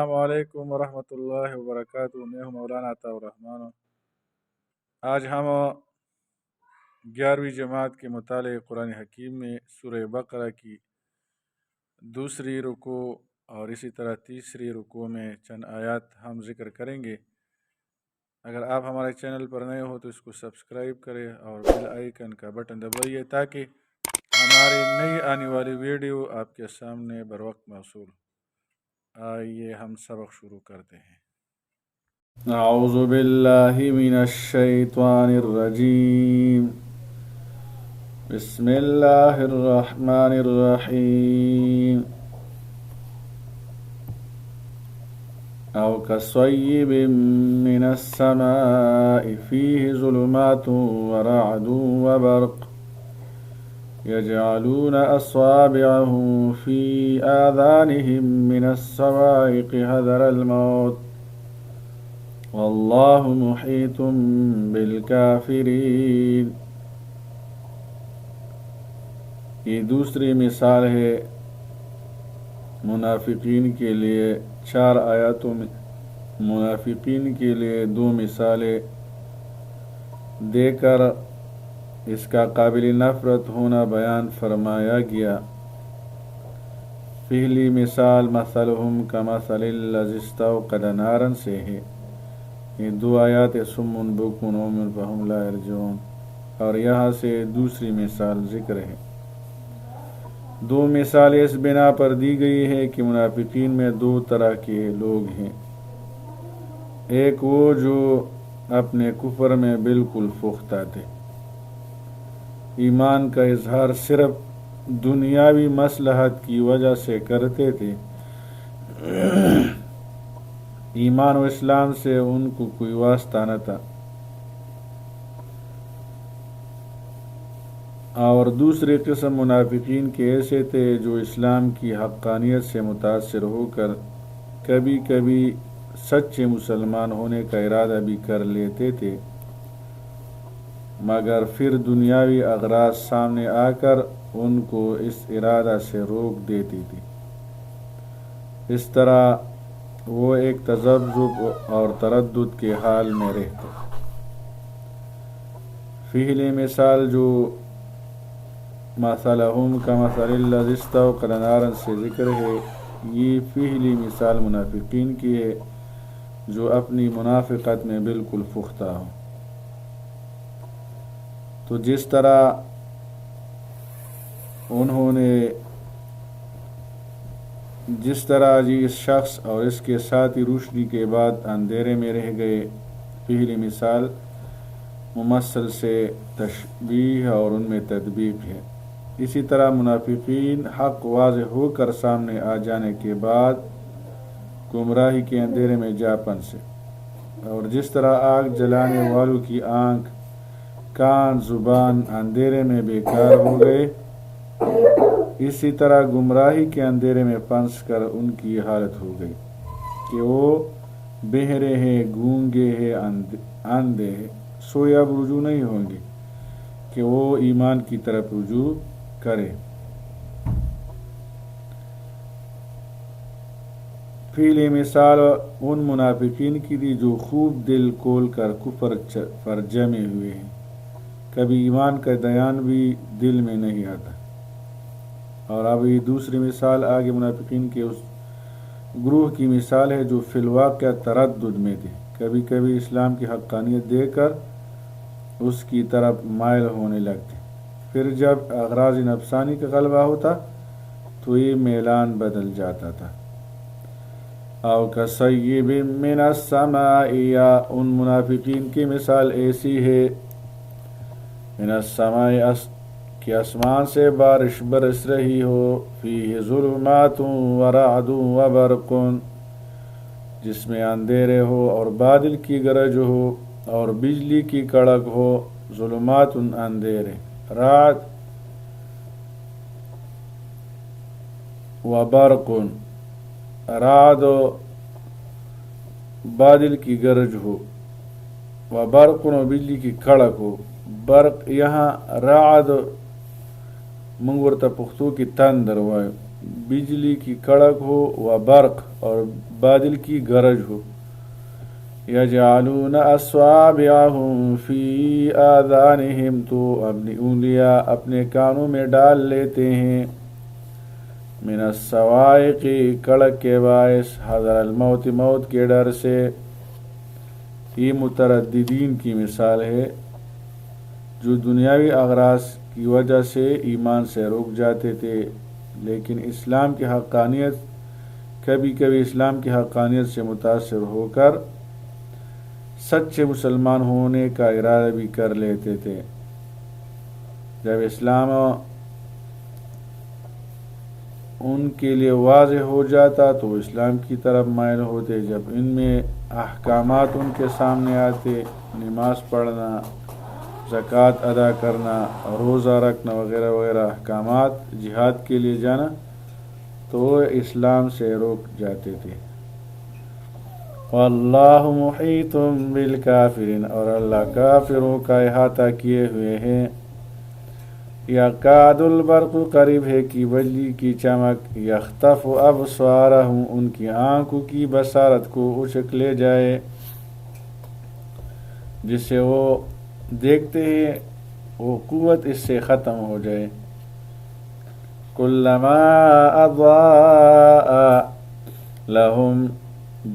السلام علیکم ورحمۃ اللہ وبرکاتہ۔ میں ہوں مولانا عطاء الرحمن۔ آج ہم 11ویں جماعت کے مطالعے قرآن حکیم میں سورہ بقرہ کی دوسری رکوع اور اسی طرح تیسری رکوع میں چند آیات ہم ذکر کریں گے۔ اگر آپ ہمارے چینل پر نئے ہو تو اس کو سبسکرائب کریں اور بیل آئیکن کا بٹن دبائیے تاکہ ہماری نئی آنے والی ویڈیو آپ کے سامنے بروقت موصول ہو۔ آئیے ہم سبق شروع کرتے ہیں۔ اعوذ باللہ من الشیطان الرجیم، بسم اللہ الرحمن الرحیم۔ او کصیب من السماء فیہ ظلمات ورعد وبرق يجعلون أصابعهم في آذانهم من الصواعق حذر الموت والله محيط بالكافرين۔ یہ دوسری مثال ہے منافقین کے لیے۔ 4 آیاتوں میں منافقین کے لیے 2 مثالیں دے کر اس کا قابل نفرت ہونا بیان فرمایا گیا۔ پہلی مثال مثلہم کمثل الذی استوقد نارا سے ہے۔ یہ 2 آیات صم بکم عمی فہم لا یرجعون، اور یہاں سے دوسری مثال ذکر ہے۔ 2 مثالیں اس بنا پر دی گئی ہے کہ منافقین میں 2 طرح کے لوگ ہیں۔ ایک وہ جو اپنے کفر میں بالکل پختہ تھے، ایمان کا اظہار صرف دنیاوی مصلحت کی وجہ سے کرتے تھے، ایمان و اسلام سے ان کو کوئی واسطہ نہ تھا۔ اور دوسری قسم منافقین کے ایسے تھے جو اسلام کی حقانیت سے متاثر ہو کر کبھی کبھی سچے مسلمان ہونے کا ارادہ بھی کر لیتے تھے، مگر پھر دنیاوی اغراض سامنے آ کر ان کو اس ارادہ سے روک دیتی تھی۔ اس طرح وہ ایک تذبذب اور تردد کے حال میں رہتے۔ پہلی مثال جو مثلہم کمثل الذی استوقد نارا سے ذکر ہے، یہ پہلی مثال منافقین کی ہے جو اپنی منافقت میں بالکل پختہ ہو۔ تو جس طرح اس شخص اور اس کے ساتھی روشنی کے بعد اندھیرے میں رہ گئے، پہلی مثال ممثل سے تشبیہ اور ان میں تطبیق ہے۔ اسی طرح منافقین حق واضح ہو کر سامنے آ جانے کے بعد گمراہی کے اندھیرے میں جا پھنسے، اور جس طرح آگ جلانے والوں کی آنکھ، کان، زبان اندھیرے میں بیکار ہو گئے، اسی طرح گمراہی کے اندھیرے میں پھنس کر ان کی حالت ہو گئی کہ وہ بہرے ہیں، گونگے ہیں، اندھے ہیں، سوئے اب رجوع نہیں ہوں گے کہ وہ ایمان کی طرف رجوع کرے۔ پہلی مثال ان منافقین کی تھی جو خوب دل کھول کر کفر پر جمے ہوئے ہیں، کبھی ایمان کا دیان بھی دل میں نہیں آتا۔ اور اب یہ دوسری مثال آگے منافقین کے اس گروہ کی مثال ہے جو فی الواقع تردد میں تھے، کبھی کبھی اسلام کی حقانیت دے کر اس کی طرف مائل ہونے لگتے، پھر جب اغراض نفسانی کا غلبہ ہوتا تو یہ میلان بدل جاتا تھا۔ او کصیب من السماء، یا ان منافقین کی مثال ایسی ہے من السماء کہ آسمان سے بارش برس رہی ہو، فیہ ظلمات ورعد وبرق، جس میں اندھیرے ہو اور بادل کی گرج ہو اور بجلی کی کڑک ہو۔ ظلمات اندھیرے، رعد وبرق، رعد بادل کی گرج ہو، وبرق بجلی کی کڑک ہو۔ برق یہاں رعد منگورتا پختو کی تندر وایو، بجلی کی کڑک ہو و برق اور بادل کی گرج ہو. یجعلون اصابعهم فی آذانہم تو اپنی انگلیاں اپنے کانوں میں ڈال لیتے ہیں. من الصواعق کڑک کے باعث حذر الموت موت کے ڈر سے. یہ مترددین کی مثال ہے جو دنیاوی اغراض کی وجہ سے ایمان سے رک جاتے تھے، لیکن اسلام کی حقانیت کبھی کبھی اسلام کی حقانیت سے متاثر ہو کر سچے مسلمان ہونے کا ارادہ بھی کر لیتے تھے. جب اسلام ان کے لیے واضح ہو جاتا تو اسلام کی طرف مائل ہوتے. جب ان میں احکامات ان کے سامنے آتے، نماز پڑھنا، زکوٰۃ ادا کرنا، روزہ رکھنا وغیرہ وغیرہ احکامات، جہاد کے لیے جانا، تو اسلام سے روک جاتے تھے. واللہ محیط بالکافرین، اور اللہ کافروں کا احاطہ کیے ہوئے ہیں. یکاد البرق، قریب ہے کہ بجلی کی چمک، یخطف ابصارہم، ان کی آنکھوں کی بصارت کو اچک لے جائے، جس سے وہ دیکھتے ہیں وہ قوت اس سے ختم ہو جائے. کلما اضاء لہم،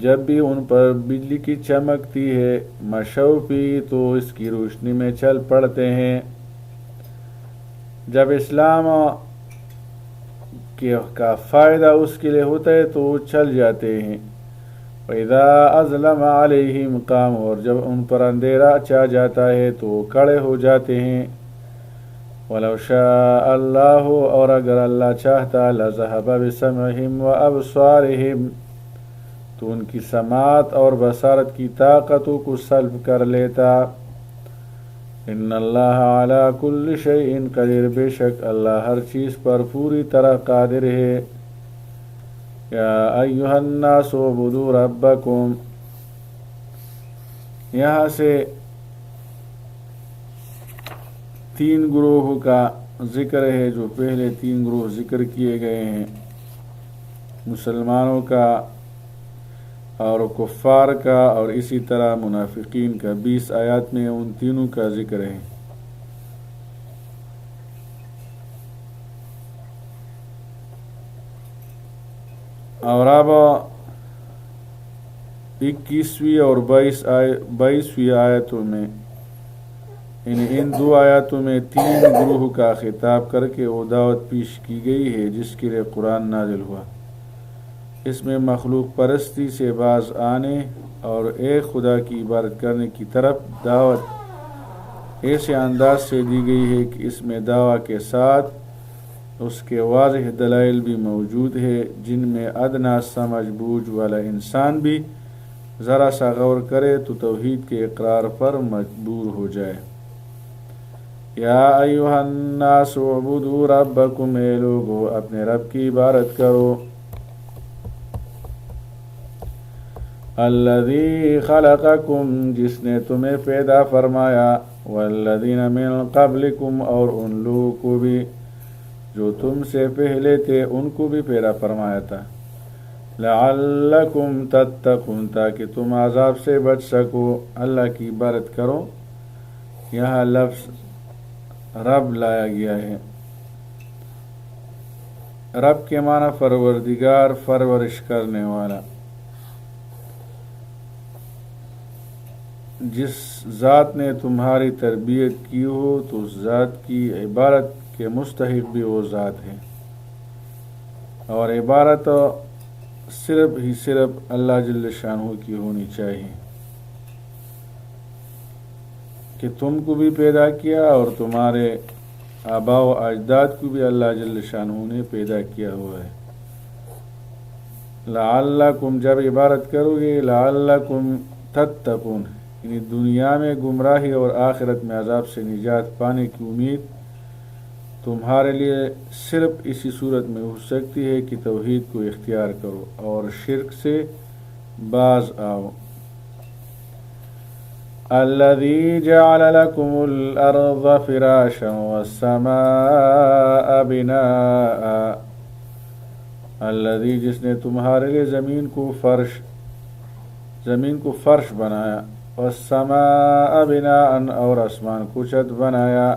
جب بھی ان پر بجلی کی چمکتی ہے، مشوا فیہ، تو اس کی روشنی میں چل پڑتے ہیں. جب اسلام کا فائدہ اس کے لیے ہوتا ہے تو وہ چل جاتے ہیں. وَإِذَا أَظْلَمَ عَلَيْهِمْ قَامُوا، اور جب ان پر اندھیرا چھا جاتا ہے تو وہ کھڑے ہو جاتے ہیں. وَلَوْ شَاءَ اللَّهُ، اور اگر اللہ چاہتا، لَذَهَبَ بِسَمْعِهِمْ وَأَبْصَارِهِمْ، تو ان کی سماعت اور بصارت کی طاقتوں کو سلب کر لیتا. ان اللہ علی کل شیء قدیر، بے شک اللہ ہر چیز پر پوری طرح قادر ہے. یا ایھا الناس اعبدوا ربکم، یہاں سے 3 گروہوں کا ذکر ہے جو پہلے 3 گروہ ذکر کیے گئے ہیں، مسلمانوں کا اور کفار کا اور اسی طرح منافقین کا. 20 آیات میں ان تینوں کا ذکر ہے. اور اب 21ویں اور 22ویں آیتوں میں ان 2 آیاتوں میں 3 گروہ کا خطاب کر کے وہ دعوت پیش کی گئی ہے جس کے لیے قرآن نازل ہوا. اس میں مخلوق پرستی سے باز آنے اور ایک خدا کی عبادت کرنے کی طرف دعوت ایسے انداز سے دی گئی ہے کہ اس میں دعویٰ کے ساتھ اس کے واضح دلائل بھی موجود ہے، جن میں ادنا سمجھ بوجھ والا انسان بھی ذرا سا غور کرے تو توحید کے اقرار پر مجبور ہو جائے. یا ایھا الناس اعبدوا ربکم، اے لوگو اپنے رب کی عبادت کرو. الذی خلقکم، جس نے تمہیں پیدا فرمایا، والذین من قبلکم، اور ان لوگوں کو بھی جو تم سے پہلے تھے ان کو بھی پیدا فرمایا تھا. لعلکم تتقون، تاکہ تم عذاب سے بچ سکو. اللہ کی عبادت کرو، یہاں لفظ رب لایا گیا ہے. رب کے معنی پروردگار، پرورش کرنے والا. جس ذات نے تمہاری تربیت کی ہو تو اس ذات کی عبادت کے مستحق بھی وہ ذات ہے. اور عبادت صرف اللہ جل شانہ کی ہونی چاہیے کہ تم کو بھی پیدا کیا اور تمہارے آباء و اجداد کو بھی اللہ جل شانہ نے پیدا کیا ہوا ہے. لعلکم، جب عبادت کرو گے، لعلکم تتقون، یعنی دنیا میں گمراہی اور آخرت میں عذاب سے نجات پانے کی امید تمہارے لیے صرف اسی صورت میں ہو سکتی ہے کہ توحید کو اختیار کرو اور شرک سے باز آؤ. الذی جعل لکم الارض فراشا والسماء بناء، الذی جس نے تمہارے لیے زمین کو فرش بنایا، والسماء بناء اور آسمان کو چھت بنایا۔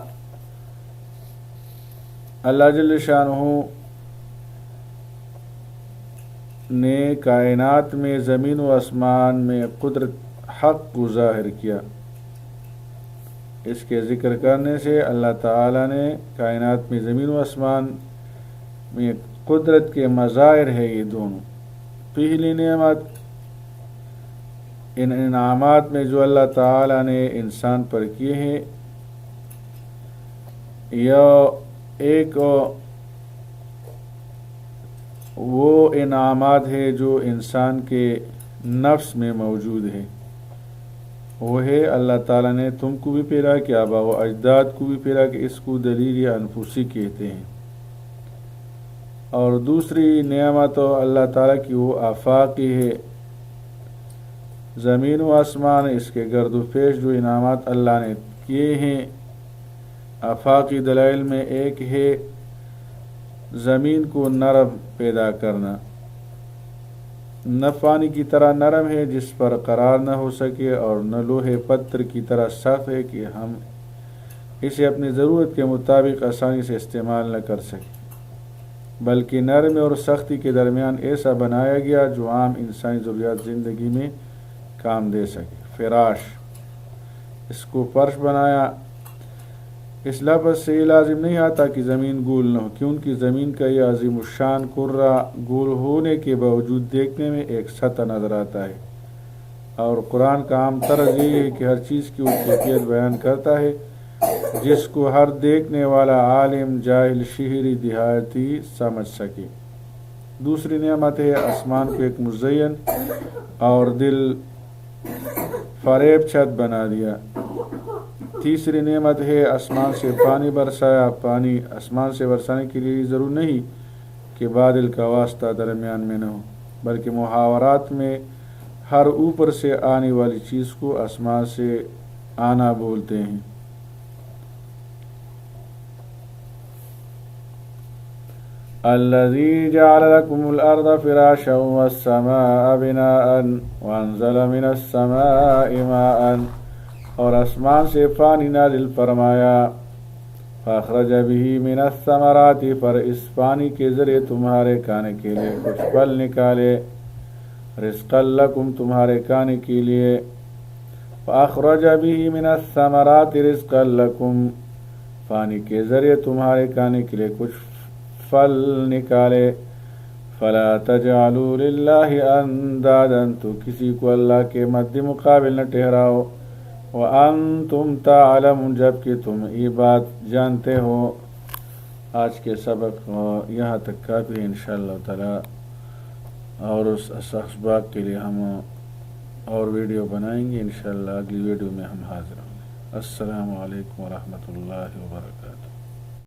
اللہ جل شانہ نے کائنات میں زمین و آسمان میں قدرت حق کو ظاہر کیا۔ اس کے ذکر کرنے سے اللہ تعالیٰ نے کائنات میں زمین و آسمان میں قدرت کے مظاہر ہے یہ دونوں۔ پہلی نعمت، ان انعامات میں جو اللہ تعالیٰ نے انسان پر کیے ہیں، یا ایک وہ انعامات ہے جو انسان کے نفس میں موجود ہے، وہ ہے اللہ تعالیٰ نے تم کو بھی پیدا کیا، آبا و اجداد کو بھی پیدا کیا، اس کو دلیل انفسی کہتے ہیں۔ اور دوسری نعمت اللہ تعالیٰ کی وہ آفاقی ہے، زمین و آسمان، اس کے گرد و پیش جو انعامات اللہ نے کیے ہیں۔ آفاقی دلائل میں ایک ہے زمین کو نرم پیدا کرنا، نہ پانی کی طرح نرم ہے جس پر قرار نہ ہو سکے، اور نہ لوہے پتھر کی طرح سخت ہے کہ ہم اسے اپنی ضرورت کے مطابق آسانی سے استعمال نہ کر سکیں، بلکہ نرم اور سختی کے درمیان ایسا بنایا گیا جو عام انسانی ضروریات زندگی میں کام دے سکے۔ فراش، اس کو فرش بنایا۔ اس لفظ سے یہ لازم نہیں آتا کہ زمین گول نہ ہو، کیونکہ زمین کا یہ عظیم الشان کرہ گول ہونے کے باوجود دیکھنے میں ایک سطح نظر آتا ہے، اور قرآن کا عام طرز یہ ہے کہ ہر چیز کی وہ کیفیت بیان کرتا ہے جس کو ہر دیکھنے والا عالم، جاہل، شہری، دیہاتی سمجھ سکے۔ دوسری نعمت ہے آسمان کو ایک مزین اور دل فریب چھت بنا دیا۔ تیسری نعمت ہے آسمان سے پانی برسایا۔ پانی آسمان سے برسانے کے لیے ضرور نہیں کہ بادل کا واسطہ درمیان میں نہ ہو، بلکہ محاورات میں ہر اوپر سے آنے والی چیز کو آسمان سے آنا بولتے ہیں۔ الذي جعل لكم الأرض فراشا والسماء بناء وأنزل من السماء ماء، اور آسمان سے پانی نازل فرمایا، فأخرج به من الثمرات، پر اس پانی کے ذریعے تمہارے کھانے کے لیے کچھ پھل نکالے، رزقا لکم تمہارے کھانے کے لیے، فأخرج به من الثمرات رزقا لکم، پانی کے ذریعے تمہارے کھانے کے لیے کچھ پھل نکالے، فلا تجعلوا للہ اندادا، تو کسی کو اللہ کے مد مقابل نہ ٹھہراؤ، وانتم تعلمون، جبکہ تم یہ بات جانتے ہو۔ آج کے سبق یہاں تک کافی ہے انشاءاللہ تعالی، اور اس اسباق کے لیے ہم اور ویڈیو بنائیں گے انشاءاللہ۔ اگلی ویڈیو میں ہم حاضر ہوں گے۔ السلام علیکم ورحمۃ اللہ وبرکاتہ۔